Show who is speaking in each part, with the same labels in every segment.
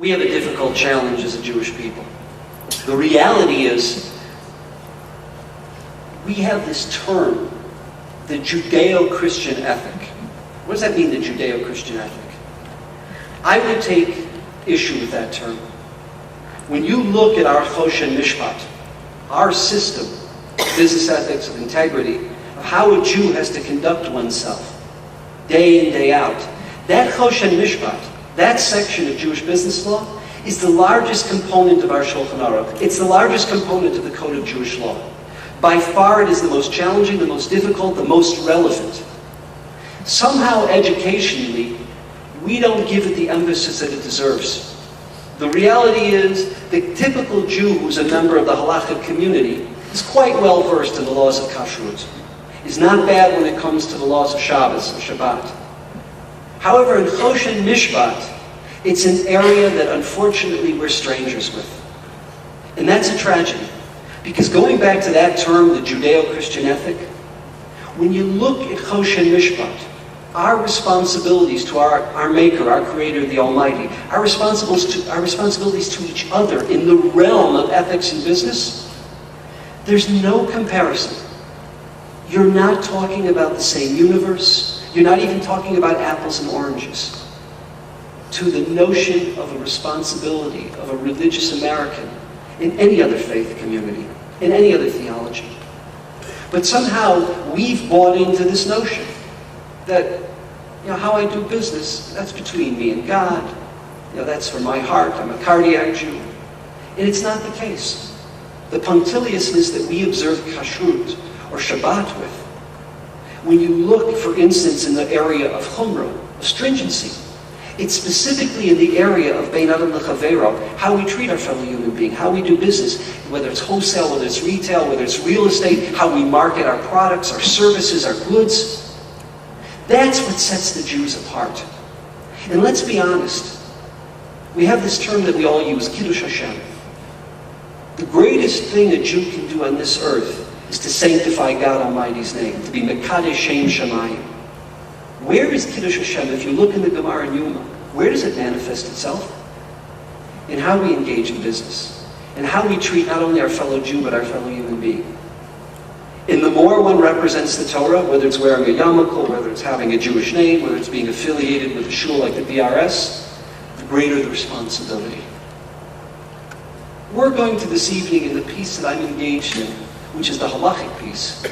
Speaker 1: We have a difficult challenge as a Jewish people. The reality is, we have this term, the Judeo-Christian ethic. What does that mean, the Judeo-Christian ethic? I would take issue with that term. When you look at our Choshen Mishpat, our system of business ethics, of integrity, of how a Jew has to conduct oneself, day in, day out, that Choshen Mishpat, that section of Jewish business law, is the largest component of our Shulchan Aruch. It's the largest component of the Code of Jewish Law. By far, it is the most challenging, the most difficult, the most relevant. Somehow, educationally, we don't give it the emphasis that it deserves. The reality is, the typical Jew who's a member of the halachic community is quite well versed in the laws of kashrut. Is not bad when it comes to the laws of Shabbos, of Shabbat. However, in Choshen Mishpat, it's an area that unfortunately we're strangers with. And that's a tragedy. Because going back to that term, the Judeo-Christian ethic, when you look at Choshen Mishpat, our responsibilities to our Maker, our Creator, the Almighty, our responsibilities to each other in the realm of ethics and business, there's no comparison. You're not talking about the same universe. You're not even talking about apples and oranges. To the notion of a responsibility of a religious American in any other faith community, in any other theology. But somehow we've bought into this notion that, how I do business, that's between me and God. That's for my heart. I'm a cardiac Jew. And it's not the case. The punctiliousness that we observe kashrut or Shabbat with, when you look, for instance, in the area of chumrah, of stringency, it's specifically in the area of bein adam lechavero, how we treat our fellow human being, how we do business, whether it's wholesale, whether it's retail, whether it's real estate, how we market our products, our services, our goods. That's what sets the Jews apart. And let's be honest, we have this term that we all use, Kiddush Hashem. The greatest thing a Jew can do on this earth is to sanctify God Almighty's name, to be Mekadesh Shem Shamayim. Where is Kiddush Hashem? If you look in the Gemara and Yuma, where does it manifest itself? In how we engage in business, and how we treat not only our fellow Jew, but our fellow human being. In the more one represents the Torah, whether it's wearing a yarmulke, whether it's having a Jewish name, whether it's being affiliated with a shul like the BRS, the greater the responsibility. We're going to this evening in the piece that I'm engaged in, which is the halachic piece.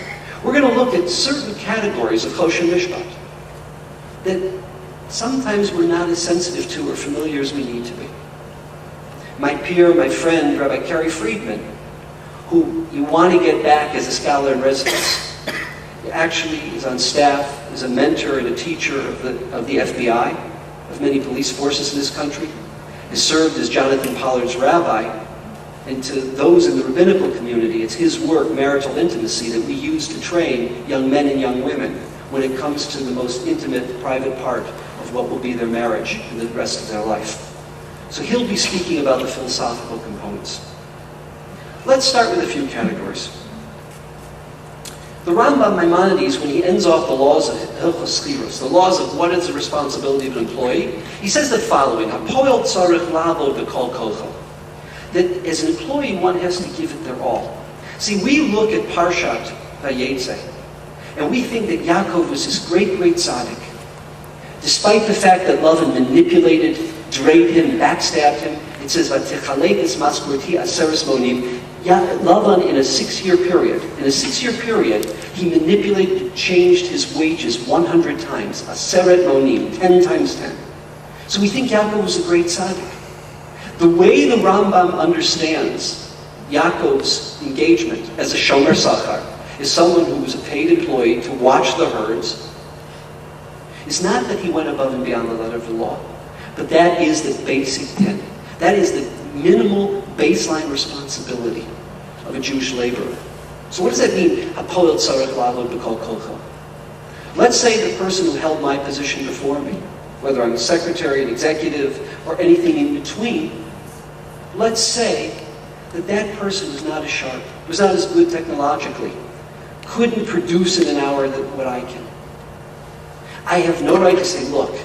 Speaker 1: We're going to look at certain categories of Choshen Mishpat that sometimes we're not as sensitive to or familiar as we need to be. My peer, my friend, Rabbi Kerry Friedman, who you want to get back as a scholar in residence, actually is on staff, is a mentor and a teacher of the FBI, of many police forces in this country, has served as Jonathan Pollard's rabbi, and to those in the rabbinical community, it's his work, marital intimacy, that we use to train young men and young women when it comes to the most intimate, private part of what will be their marriage and the rest of their life. So he'll be speaking about the philosophical components. Let's start with a few categories. The Rambam Maimonides, when he ends off the laws of Hilchos Schiros, the laws of what is the responsibility of an employee, he says the following: "Hapoel tzarich lavod b'kol kocho." That as an employee, one has to give it their all. See, we look at Parshat Vayetze, and we think that Yaakov was this great tzaddik. Despite the fact that Lavan manipulated, draped him, backstabbed him, it says, "V'tichalek es maskurti aseres monim." Lavan, in a 6-year period, he manipulated, changed his wages 100 times. Aseret monim, 10 times 10. So we think Yaakov was a great tzaddik. The way the Rambam understands Yaakov's engagement as a shomer sachar, is someone who was a paid employee to watch the herds, is not that he went above and beyond the letter of the law, but that is the basic din. That is the minimal baseline responsibility of a Jewish laborer. So what does that mean? Hapoel tzarich lavod b'kol kocho. Let's say the person who held my position before me, whether I'm a secretary, an executive, or anything in between, let's say that that person was not as sharp, was not as good technologically, couldn't produce in an hour what I can. I have no right to say, look,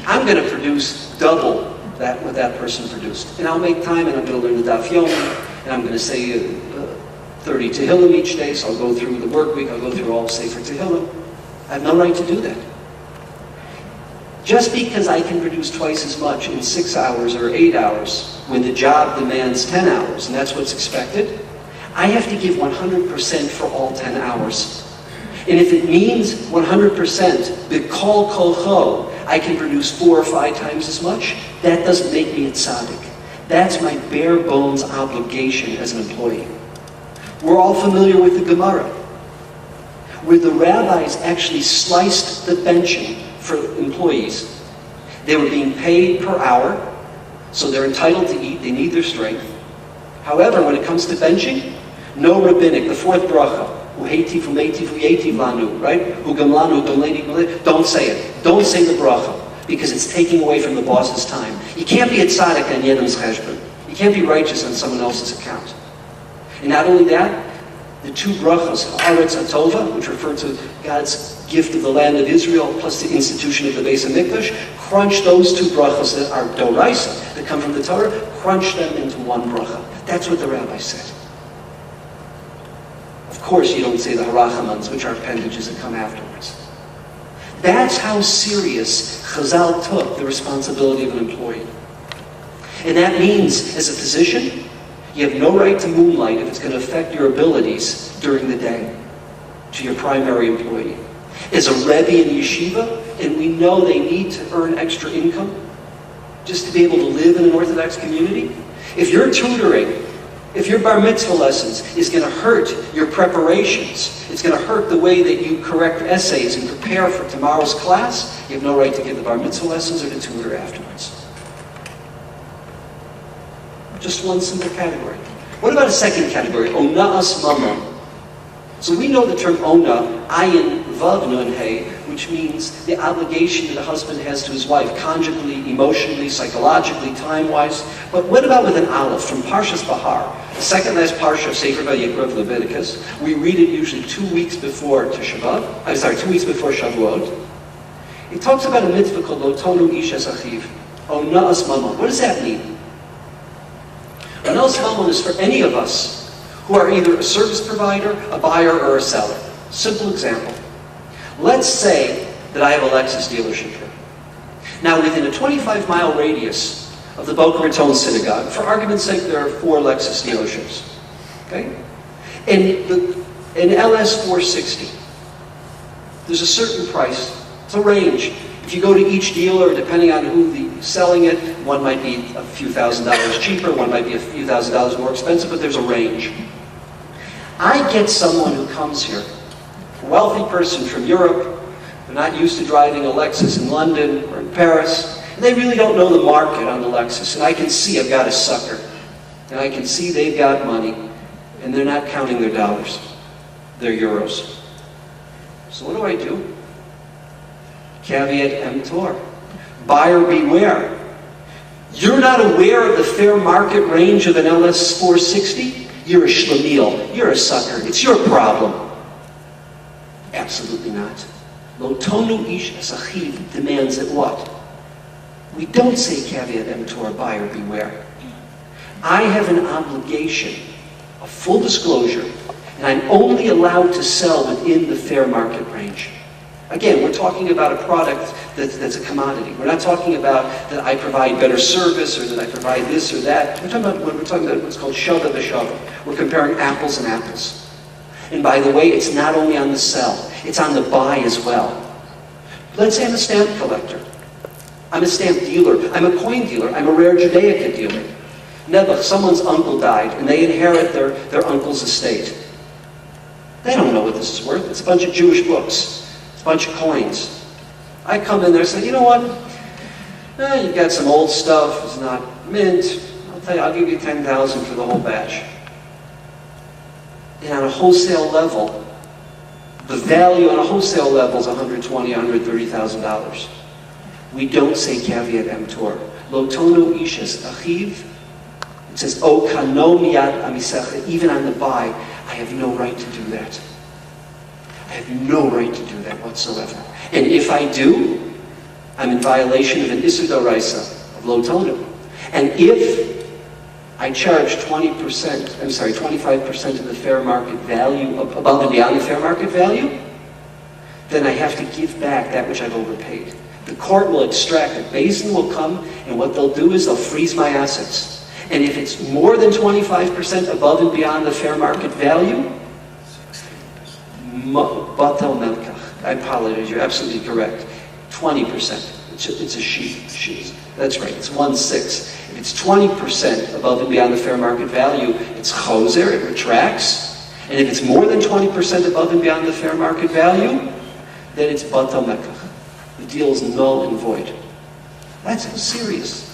Speaker 1: I'm going to produce double what that person produced. And I'll make time, and I'm going to learn the Daf Yomi, and I'm going to say 30 Tehillim each day, so I'll go through the work week, I'll go through all Sefer Tehillim. I have no right to do that. Just because I can produce twice as much in 6 hours or 8 hours when the job demands 10 hours, and that's what's expected, I have to give 100% for all 10 hours. And if it means 100%, b'kol kolcho, I can produce 4 or 5 times as much, that doesn't make me a tzaddik. That's my bare bones obligation as an employee. We're all familiar with the Gemara, where the rabbis actually sliced the benching for employees. They were being paid per hour, so they're entitled to eat, they need their strength. However, when it comes to benching, no rabbinic, the fourth bracha, right? Don't say it. Don't say the bracha, because it's taking away from the boss's time. You can't be a tzaddik on Yedem's cheshbon. You can't be righteous on someone else's account. And not only that, the 2 brachas, Haaretz HaTova, which refer to God's gift of the land of Israel, plus the institution of the Beis HaMikdash, crunch those 2 brachas that are doraisa, that come from the Torah, crunch them into one bracha. That's what the rabbi said. Of course, you don't say the harachamans, which are appendages that come afterwards. That's how serious Chazal took the responsibility of an employee. And that means, as a physician, you have no right to moonlight if it's going to affect your abilities during the day to your primary employee. As a Rebbe in yeshiva, and we know they need to earn extra income just to be able to live in an Orthodox community, if you're tutoring, if your bar mitzvah lessons is going to hurt your preparations, it's going to hurt the way that you correct essays and prepare for tomorrow's class, you have no right to give the bar mitzvah lessons or to tutor afterwards. Just one simple category. What about a second category? Ona'as mamon. So we know the term ona, ayin, vav, nun, hey, which means the obligation that a husband has to his wife, conjugally, emotionally, psychologically, time-wise. But what about with an aleph from Parshas Bahar, the second last parsha of Sefer Vayikra of Leviticus? We read it usually 2 weeks before Tisha B'Av. 2 weeks before Shavuot. It talks about a mitzvah called Lo Tonu Ish Es Achiv, Ona'as mamon. What does that mean? Ona'as mamon is for any of us who are either a service provider, a buyer, or a seller. Simple example. Let's say that I have a Lexus dealership here. Now, within a 25-mile radius of the Boca Raton Synagogue, for argument's sake, there are 4 Lexus dealerships. Okay? An LS 460, there's a certain price. It's a range. If you go to each dealer, depending on who's selling it, one might be a few $1,000s cheaper, one might be a few $1,000s more expensive, but there's a range. I get someone who comes here, a wealthy person from Europe, they're not used to driving a Lexus in London or in Paris, and they really don't know the market on the Lexus, and I can see I've got a sucker, and I can see they've got money, and they're not counting their dollars, their euros. So what do? Caveat emptor. Buyer beware. You're not aware of the fair market range of an LS 460? You're a shlemiel. You're a sucker. It's your problem. Absolutely not. Lo tonu ish es achiv demands that what? We don't say caveat emptor, buyer beware. I have an obligation of full disclosure, and I'm only allowed to sell within the fair market range. Again, we're talking about a product that's a commodity. We're not talking about that I provide better service or that I provide this or that. We're talking about what's called shava b'shava. We're comparing apples and apples. And by the way, it's not only on the sell, it's on the buy as well. Let's say I'm a stamp collector. I'm a stamp dealer. I'm a coin dealer. I'm a rare Judaica dealer. Nebuch, someone's uncle died, and they inherit their uncle's estate. They don't know what this is worth. It's a bunch of Jewish books. It's a bunch of coins. I come in there and say, you know what? You've got some old stuff. It's not mint. I'll tell you, I'll give you $10,000 for the whole batch. And on a wholesale level, the value on a wholesale level is $120,000, $130,000. We don't say caveat emptor. Lo tonu ish es achiv. It says, O kano miyad amisecha. Even on the buy, I have no right to do that. I have no right to do that whatsoever. And if I do, I'm in violation of an Issur D'Oraisa of Lo Tonu. And if I charge 25% of the fair market value, above and beyond the fair market value, then I have to give back that which I've overpaid. The court will extract it. Basin will come, and what they'll do is they'll freeze my assets. And if it's more than 25% above and beyond the fair market value, batel melkach. I apologize, you're absolutely correct. 20%. It's a sheet. That's right, it's 1/6. If it's 20% above and beyond the fair market value, it's choser, it retracts. And if it's more than 20% above and beyond the fair market value, then it's batel melkach. The deal is null and void. That's serious.